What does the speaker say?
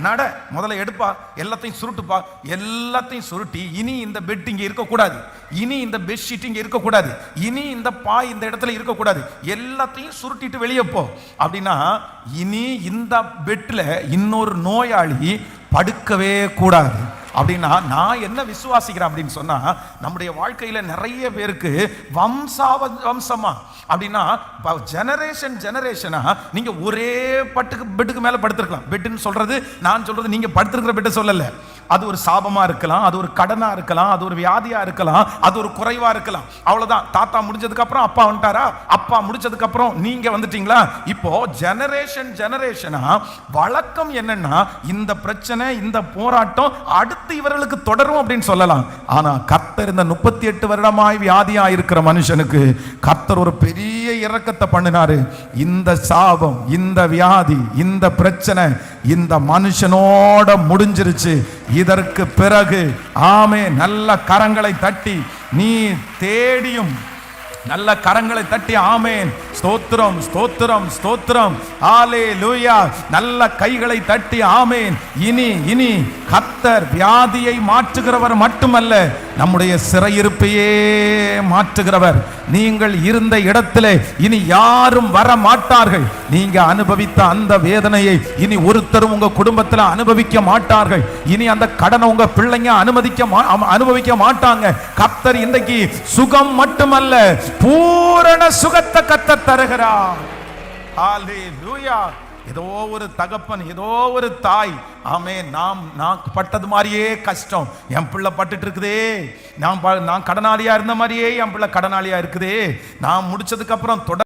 நட, முதல்ல எடுப்பா, எல்லாத்தையும் சுருட்டுப்பா, எல்லாத்தையும் சுருட்டி இனி இந்த பெட் இங்கே இருக்கக்கூடாது, இனி இந்த பெட்ஷீட் இங்கே இருக்கக்கூடாது, இனி இந்த பாய் இந்த இடத்துல இருக்கக்கூடாது, எல்லாத்தையும் சுருட்டிட்டு வெளியே போ அப்படின்னா, இனி இந்த பெட்ல இன்னொரு நோயாளி படுக்கவே கூடாது அப்படின்னா, நான் என்ன விசுவாசிக்கிறேன் அப்படின்னு சொன்னா, நம்முடைய வாழ்க்கையில நிறைய பேருக்கு வம்சமா அப்படின்னா ஜெனரேஷனா நீங்க ஒரே பெட்டுக்கு மேல படுத்திருக்கலாம். பெட்டுன்னு சொல்றது, நான் சொல்றது நீங்க படுத்திருக்கிற பெட்டை சொல்லல. அது ஒரு சாபமா இருக்கலாம், அது ஒரு கடனா இருக்கலாம், அது ஒரு வியாதியா இருக்கலாம், அது ஒரு குறைவா இருக்கலாம். அவ்வளவுதான். தாத்தா முடிஞ்சதுக்கு அப்புறம் அப்பா வந்துட்டாரா, அப்பா முடிச்சதுக்கு அப்புறம் நீங்க வந்துட்டீங்களா. இப்போ ஜெனரேஷனா வழக்கம் என்னன்னா, இந்த பிரச்சனை இந்த போராட்டம் அடுத்து இவர்களுக்கு தொடரும் அப்படின்னு சொல்லலாம். ஆனா கர்த்தர் இந்த 38 வருடமாய் வியாதியா இருக்கிற மனுஷனுக்கு கர்த்தர் ஒரு பெரிய இரக்கத்தை பண்ணினாரு. இந்த சாபம், இந்த வியாதி, இந்த பிரச்சனை இந்த மனுஷனோட முடிஞ்சிருச்சு. இதற்கு பிறகு ஆமே, நல்ல கரங்களை தட்டி நீ தேடியும் நல்ல கரங்களை தட்டி ஆமேன், ஸ்தோத்திரம் ஸ்தோத்திரம் ஸ்தோத்திரம், ஹல்லேலூயா, நல்ல கைகளை தட்டி ஆமேன். இனி கர்த்தர் வியாதியை மாற்றுகிறவர் மட்டுமல்ல, நம்முடைய சிறையிருப்பையே மாற்றுகிறவர். நீங்கள் இருந்த இடத்திலே இனி யாரும் வர மாட்டார்கள். நீங்க அனுபவித்த அந்த வேதனையை இனி ஒருத்தரும் உங்க குடும்பத்தில் அனுபவிக்க மாட்டார்கள். இனி அந்த கடனை உங்க பிள்ளைங்க அனுபவிக்க மாட்டாங்க. கர்த்தர் இன்றைக்கு சுகம் மட்டுமல்ல, பூரண சுகத்தை கர்த்தர் தருகிறார். ஹல்லேலூயா. ஏதோ ஒரு தகப்பன், ஏதோ ஒரு தாய், ஆமே, நான் பட்டது மாதிரியே கஷ்டம் என் பிள்ளை பட்டுட்டு இருக்குதே, நான் கடனாளியா இருந்த மாதிரியே என் பிள்ளை கடனாளியா இருக்குதே, நான் முடிச்சதுக்கு அப்புறம்